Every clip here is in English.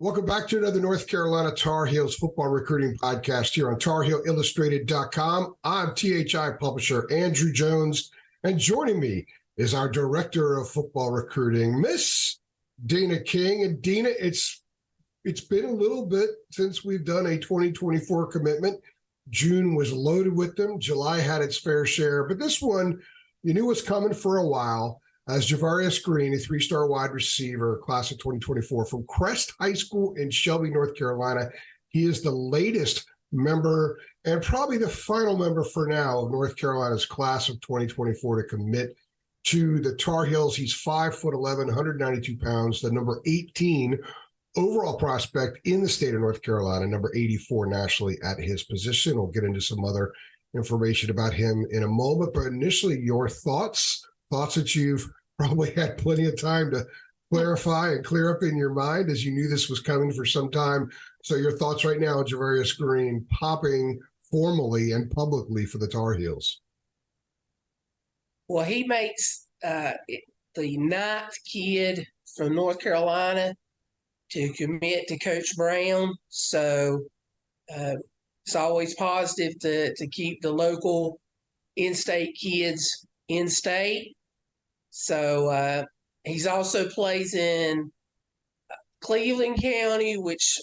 Welcome back to another North Carolina Tar Heels football recruiting podcast here on TarHeelIllustrated.com. I'm THI publisher Andrew Jones, and joining me is our director of football recruiting, Miss Deana King. And Deana, it's been a little bit since we've done a 2024 commitment. June was loaded with them. July had its fair share, but this one you knew was coming for a while. As Javarius Green, a three-star wide receiver, class of 2024 from Crest High School in Shelby, North Carolina. He is the latest member and probably the final member for now of North Carolina's class of 2024 to commit to the Tar Heels. He's 5'11", 192 pounds, the number 18 overall prospect in the state of North Carolina, number 84 nationally at his position. We'll get into some other information about him in a moment, but initially your thoughts that you've probably had plenty of time to clarify and clear up in your mind as you knew this was coming for some time. So your thoughts right now on Javarius Green popping formally and publicly for the Tar Heels. Well, he makes the ninth kid from North Carolina to commit to Coach Brown. So it's always positive to keep the local in-state kids in-state. So he's also plays in Cleveland County, which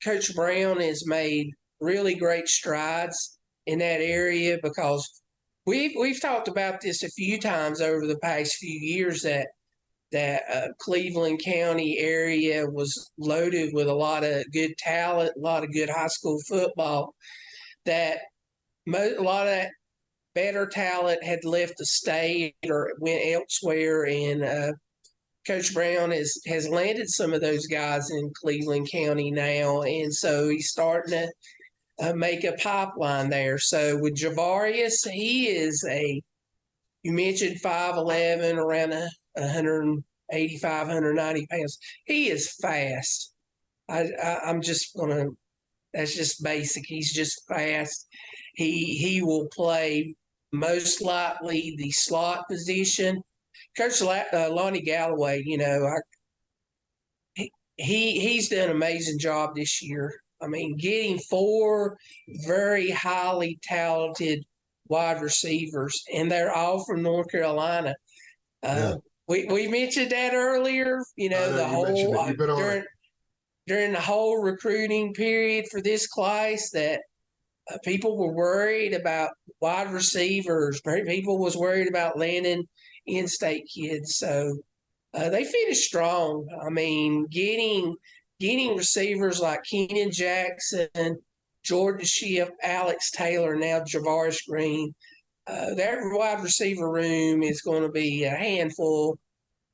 Coach Brown has made really great strides in that area, because we've talked about this a few times over the past few years that Cleveland County area was loaded with a lot of good talent, a lot of good high school football, that a lot of that better talent had left the state or went elsewhere, and Coach Brown has landed some of those guys in Cleveland County now, and so he's starting to make a pipeline there. So with Javarius, he is you mentioned 5'11", around 185, 190 pounds. He is fast. I'm just gonna. That's just basic. He's just fast. He will play most likely the slot position. Coach Lonnie Galloway, he's done an amazing job this year. I mean, getting 4 very highly talented wide receivers, and they're all from North Carolina. We mentioned that earlier. The whole during the whole recruiting period for this class that people were worried about wide receivers. People was worried about landing in-state kids. So they finished strong. I mean, getting receivers like Keenan Jackson, Jordan Schiff, Alex Taylor, now Javarius Green. That wide receiver room is going to be a handful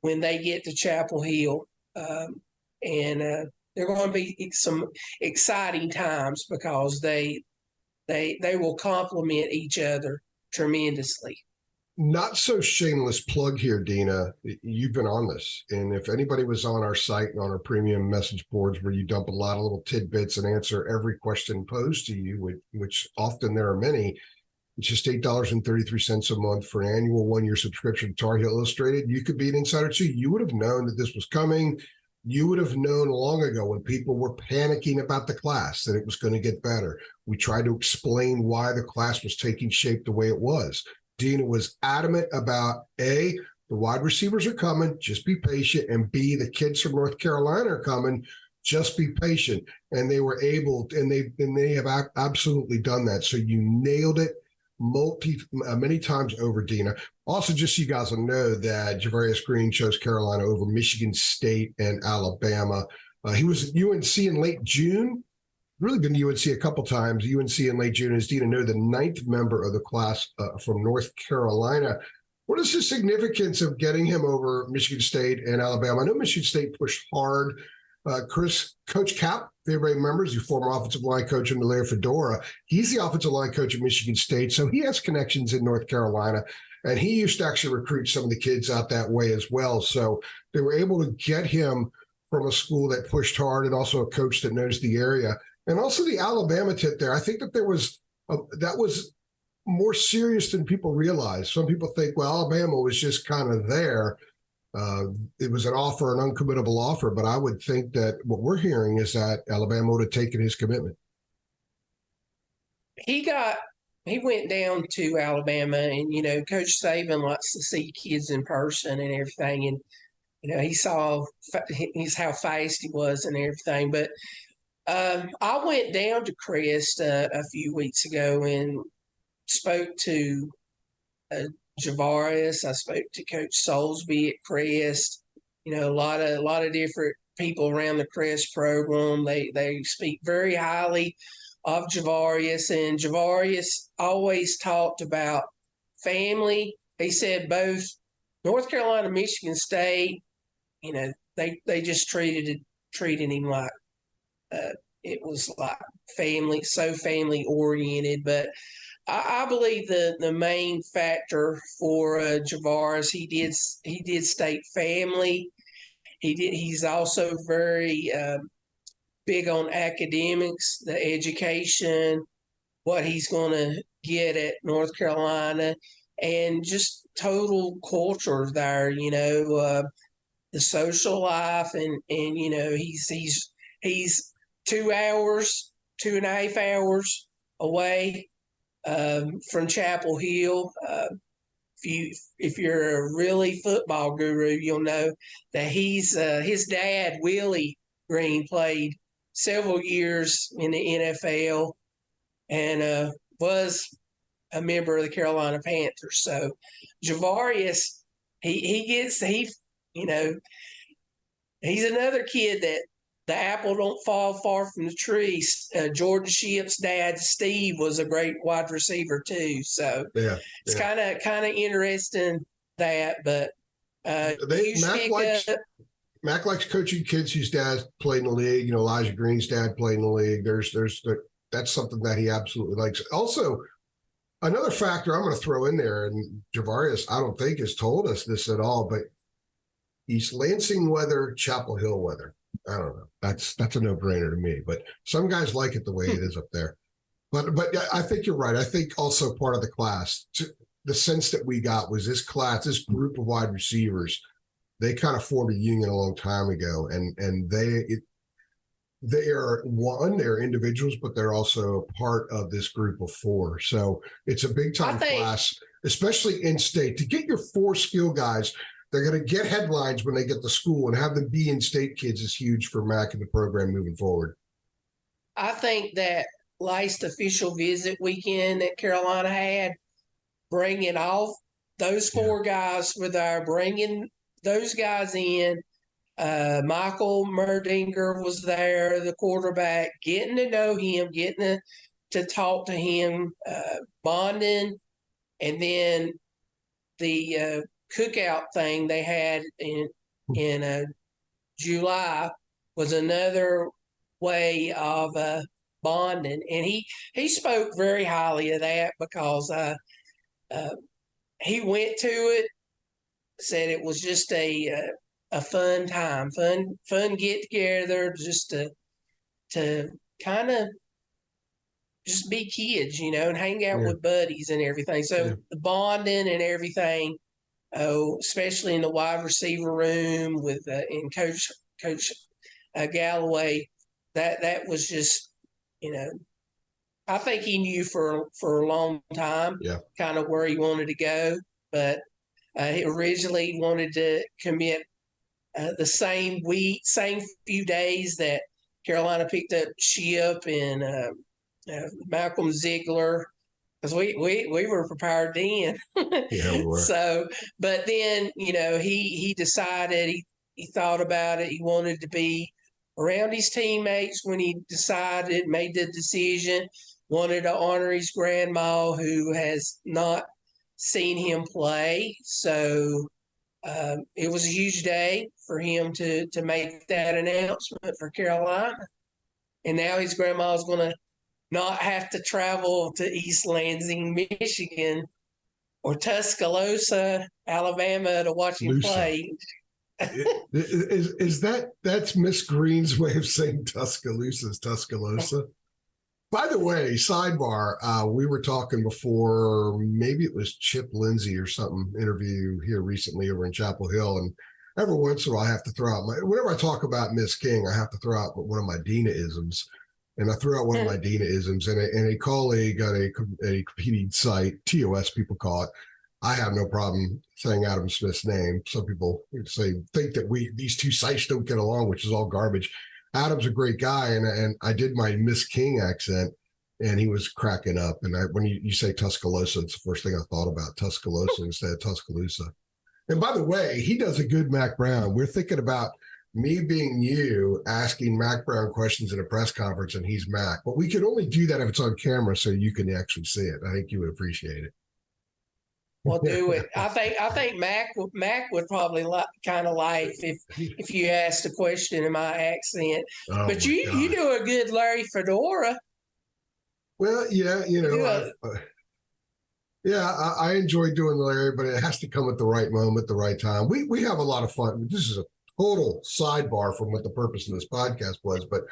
when they get to Chapel Hill. And they're going to be some exciting times because they will complement each other tremendously. Not so shameless plug here, Deana. You've been on this. And if anybody was on our site and on our premium message boards where you dump a lot of little tidbits and answer every question posed to you, which often there are many, it's just $8.33 a month for an annual 1-year subscription to Tar Heel Illustrated. You could be an insider too. You would have known that this was coming. You would have known long ago when people were panicking about the class that it was going to get better. We tried to explain why the class was taking shape the way it was. Deana was adamant about A, the wide receivers are coming, just be patient, and B, the kids from North Carolina are coming, just be patient. And they were able, and they have absolutely done that. So you nailed it many times over, Deana. Also, just so you guys will know that Javarius Green chose Carolina over Michigan State and Alabama. He was at UNC in late June. Really been to UNC a couple times. UNC in late June, as Deana know, the 9th member of the class from North Carolina. What is the significance of getting him over Michigan State and Alabama? I know Michigan State pushed hard. Coach Cap, if everybody remembers, the former offensive line coach under Larry Fedora, he's the offensive line coach at Michigan State, so he has connections in North Carolina, and he used to actually recruit some of the kids out that way as well. So they were able to get him from a school that pushed hard and also a coach that knows the area. And also the Alabama tip there, I think that that was more serious than people realize. Some people think, well, Alabama was just kind of there. It was an offer, an uncommittable offer, but I would think that what we're hearing is that Alabama would have taken his commitment. He went down to Alabama, and Coach Saban likes to see kids in person and everything, and he saw he's how fast he was and everything. But I went down to Crest a few weeks ago and spoke to Javarius. I spoke to Coach Soulsby at Crest. A lot of different people around the Crest program. They speak very highly of Javarius, and Javarius always talked about family. He said both North Carolina, Michigan State, they just treated him like it was like family, so family oriented. But I believe the main factor for Javarius, he did state family. He's also very big on academics, the education, what he's going to get at North Carolina, and just total culture there. The social life, and he's 2 hours, 2.5 hours away from Chapel Hill. If you're a really football guru, you'll know that his dad, Willie Green, played several years in the NFL and was a member of the Carolina Panthers. So Javarius, he's another kid that the apple don't fall far from the tree. Jordan Ship's dad, Steve, was a great wide receiver too. So it's kind of interesting that, but Mac likes coaching kids whose dad played in the league. Elijah Green's dad played in the league. That's something that he absolutely likes. Also, another factor I'm going to throw in there, and Javarius, I don't think has told us this at all, but East Lansing weather, Chapel Hill weather. I don't know. That's a no-brainer to me. But some guys like it the way it is up there. But I think you're right. I think also part of the class, the sense that we got was this group of wide receivers, they kind of formed a union a long time ago, and they're individuals, but they're also a part of this group of four. So it's a big time class, especially in state. To get your 4 skill guys, they're going to get headlines when they get to school, and have them be in state kids is huge for Mac and the program moving forward. I think that last official visit weekend that Carolina had, bringing all those 4 guys bringing those guys in. Michael Merdinger was there, the quarterback, getting to know him, getting to talk to him, bonding, and then the cookout thing they had in July was another way of bonding, and he spoke very highly of that because he went to it, said it was just a fun time, fun get together, just to kind of just be kids, and hang out with buddies and everything. So the bonding and everything, especially in the wide receiver room with and Coach Galloway, that was just, I think he knew for a long time, kind of where he wanted to go, but he originally wanted to commit the same few days that Carolina picked up Ship and Malcolm Ziegler, because we were prepared then. Yeah, we were. So, but then he decided, he thought about it. He wanted to be around his teammates when he made the decision. Wanted to honor his grandma, who has not seen him play. So it was a huge day for him to make that announcement for Carolina. And now his grandma's going to not have to travel to East Lansing, Michigan, or Tuscaloosa, Alabama to watch him play. That's Miss Green's way of saying Tuscaloosa is Tuscaloosa? By the way, sidebar, we were talking before, maybe it was Chip Lindsey or something interview here recently over in Chapel Hill, and every once in a while I have to throw out whenever I talk about Miss King, I have to throw out one of my Deana isms. And I threw out one of my Deana isms, and a colleague at a competing site, TOS people call it. I have no problem saying Adam Smith's name. Some people think that these two sites don't get along, which is all garbage. Adam's a great guy, and I did my Miss King accent, and he was cracking up. And when you say Tuscaloosa, it's the first thing I thought about, Tuscaloosa instead of Tuscaloosa. And by the way, he does a good Mac Brown. We're thinking about me being you asking Mac Brown questions in a press conference, and he's Mac. But we can only do that if it's on camera, so you can actually see it. I think you would appreciate it. Well, do it. I think Mac would probably kind of like if you asked a question in my accent. Oh, but you do a good Larry Fedora. Well, yeah, I enjoy doing Larry, but it has to come at the right moment, the right time. We have a lot of fun. This is a total sidebar from what the purpose of this podcast was, but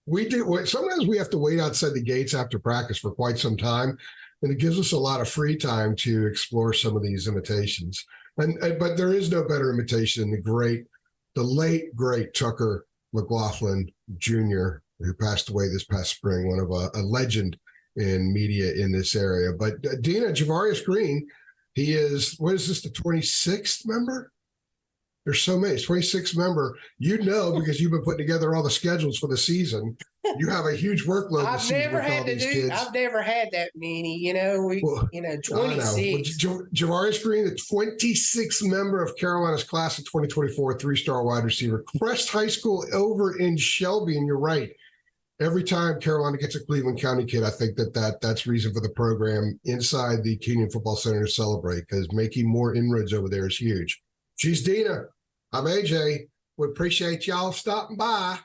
we do. Sometimes we have to wait outside the gates after practice for quite some time. And it gives us a lot of free time to explore some of these imitations. But there is no better imitation than the late, great Tucker McLaughlin Jr., who passed away this past spring, one of a legend in media in this area. But Deana, Javarius Green, he is, what is this, the 26th member? There's so many. 26th member. Because you've been putting together all the schedules for the season. You have a huge workload. I've never had that many. 26. Javarius Green, the 26th member of Carolina's class of 2024, three-star wide receiver. Crest High School over in Shelby, and you're right. Every time Carolina gets a Cleveland County kid, I think that's reason for the program inside the Kenyon Football Center to celebrate, because making more inroads over there is huge. She's Deana. I'm AJ. We appreciate y'all stopping by.